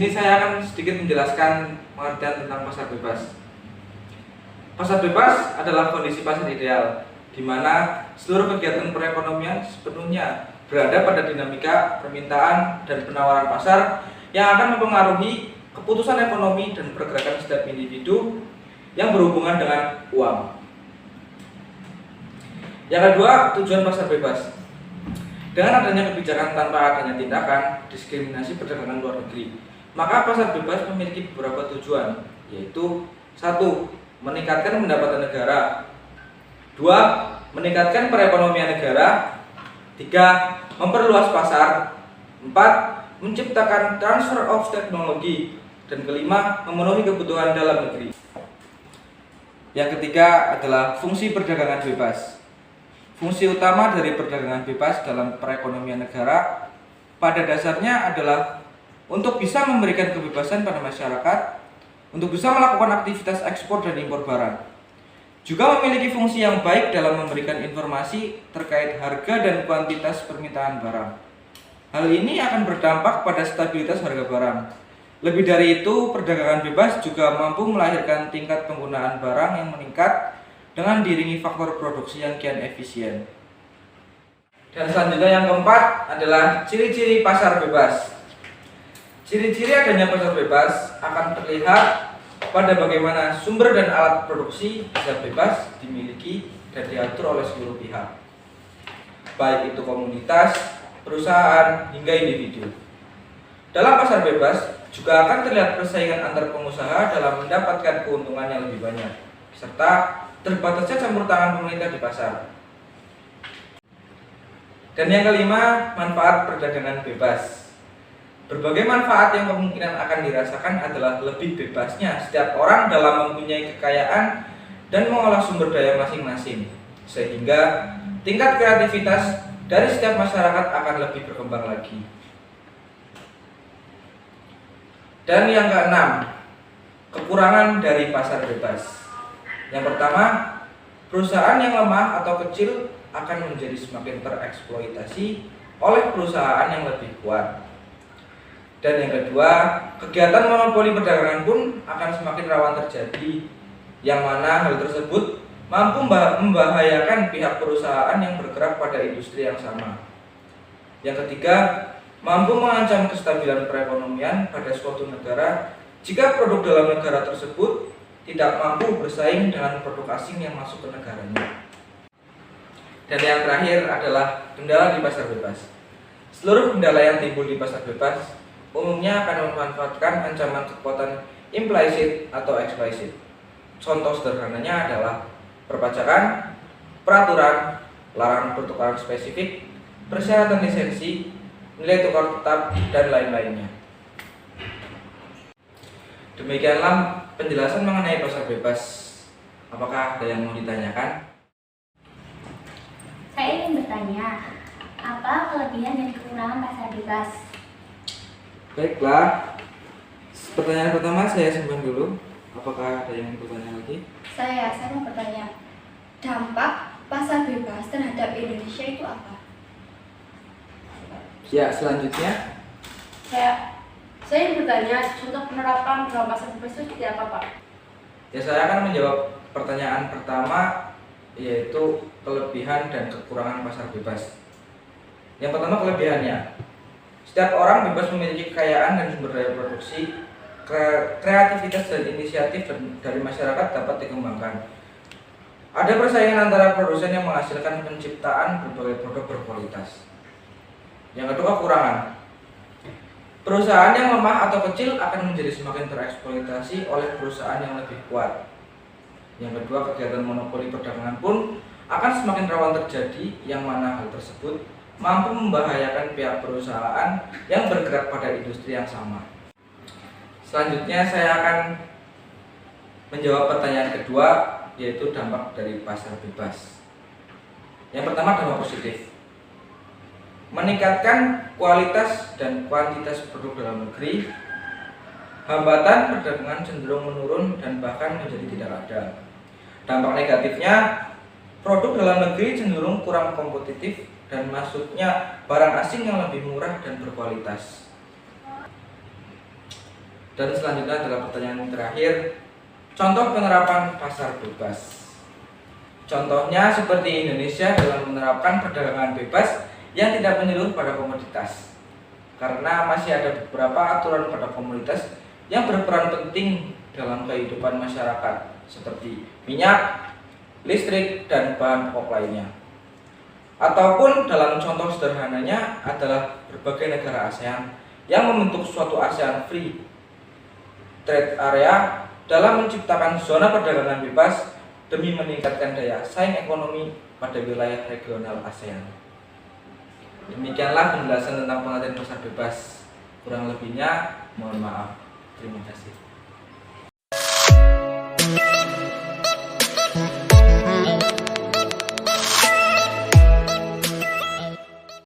sini saya akan sedikit menjelaskan pengertian tentang pasar bebas. Pasar bebas adalah kondisi pasar ideal, di mana seluruh kegiatan perekonomian sepenuhnya berada pada dinamika permintaan dan penawaran pasar yang akan mempengaruhi keputusan ekonomi dan pergerakan setiap individu yang berhubungan dengan uang. Yang kedua, tujuan pasar bebas. Dengan adanya kebijakan tanpa adanya tindakan diskriminasi perdagangan luar negeri, maka pasar bebas memiliki beberapa tujuan, yaitu 1. Meningkatkan pendapatan negara, 2. Meningkatkan perekonomian negara, 3. Memperluas pasar, 4. Menciptakan transfer of teknologi, dan kelima, memenuhi kebutuhan dalam negeri. Yang ketiga adalah fungsi perdagangan bebas. Fungsi utama dari perdagangan bebas dalam perekonomian negara pada dasarnya adalah untuk bisa memberikan kebebasan pada masyarakat untuk bisa melakukan aktivitas ekspor dan impor barang. Juga memiliki fungsi yang baik dalam memberikan informasi terkait harga dan kuantitas permintaan barang. Hal ini akan berdampak pada stabilitas harga barang. Lebih dari itu, perdagangan bebas juga mampu melahirkan tingkat penggunaan barang yang meningkat dengan diiringi faktor produksi yang kian efisien. Dan selanjutnya yang keempat adalah ciri-ciri pasar bebas. Ciri-ciri adanya pasar bebas akan terlihat pada bagaimana sumber dan alat produksi bisa bebas dimiliki dan diatur oleh seluruh pihak, baik itu komunitas, perusahaan, hingga individu. Dalam pasar bebas juga akan terlihat persaingan antar pengusaha dalam mendapatkan keuntungan yang lebih banyak, serta terbatasnya campur tangan pemerintah di pasar. Dan yang kelima, manfaat perdagangan bebas. Berbagai manfaat yang kemungkinan akan dirasakan adalah lebih bebasnya setiap orang dalam mempunyai kekayaan dan mengolah sumber daya masing-masing, sehingga tingkat kreativitas dari setiap masyarakat akan lebih berkembang lagi. Dan yang keenam, kekurangan dari pasar bebas. Yang pertama, perusahaan yang lemah atau kecil akan menjadi semakin tereksploitasi oleh perusahaan yang lebih kuat. Dan yang kedua, kegiatan monopoli perdagangan pun akan semakin rawan terjadi, yang mana hal tersebut mampu membahayakan pihak perusahaan yang bergerak pada industri yang sama. Yang ketiga, mampu mengancam kestabilan perekonomian pada suatu negara jika produk dalam negara tersebut tidak mampu bersaing dengan produk asing yang masuk ke negaranya. Dan yang terakhir adalah kendala di pasar bebas. Seluruh kendala yang timbul di pasar bebas umumnya akan memanfaatkan ancaman kekuatan implicit atau explicit. Contoh sederhananya adalah perpajakan, peraturan, larangan pertukaran spesifik, persyaratan lisensi, nilai tukar tetap, dan lain-lainnya. Demikianlah penjelasan mengenai pasar bebas. Apakah ada yang mau ditanyakan? Saya ingin bertanya, apa kelebihan dan kekurangan pasar bebas? Baiklah, pertanyaan pertama saya simpan dulu. Apakah ada yang ingin bertanya lagi? Saya mau bertanya, dampak pasar bebas terhadap Indonesia itu apa? Ya, selanjutnya. Saya ingin bertanya, contoh penerapan dalam pasar bebas itu seperti apa, Pak? Ya, saya akan menjawab pertanyaan pertama, yaitu kelebihan dan kekurangan pasar bebas. Yang pertama, kelebihannya. Setiap orang bebas memiliki kekayaan dan sumber daya produksi, kreativitas dan inisiatif dari masyarakat dapat dikembangkan. Ada persaingan antara produsen yang menghasilkan penciptaan berbagai produk berkualitas. Yang kedua, kekurangan. Perusahaan yang lemah atau kecil akan menjadi semakin tereksploitasi oleh perusahaan yang lebih kuat. Yang kedua, kegiatan monopoli perdagangan pun akan semakin rawan terjadi, yang mana hal tersebut mampu membahayakan pihak perusahaan yang bergerak pada industri yang sama. Selanjutnya saya akan menjawab pertanyaan kedua, yaitu dampak dari pasar bebas. Yang pertama, dampak positif. Meningkatkan kualitas dan kuantitas produk dalam negeri, hambatan perdagangan cenderung menurun dan bahkan menjadi tidak ada. Dampak negatifnya, produk dalam negeri cenderung kurang kompetitif dan masuknya barang asing yang lebih murah dan berkualitas. Dan selanjutnya adalah pertanyaan yang terakhir, contoh penerapan pasar bebas. Contohnya seperti Indonesia dalam menerapkan perdagangan bebas yang tidak menyeluruh pada komoditas. Karena masih ada beberapa aturan pada komoditas yang berperan penting dalam kehidupan masyarakat seperti minyak, listrik, dan bahan pokok lainnya. Ataupun dalam contoh sederhananya adalah berbagai negara ASEAN yang membentuk suatu ASEAN Free Trade Area dalam menciptakan zona perdagangan bebas demi meningkatkan daya saing ekonomi pada wilayah regional ASEAN. Demikianlah penjelasan tentang pengertian pasar bebas. Kurang lebihnya mohon maaf. Terima kasih.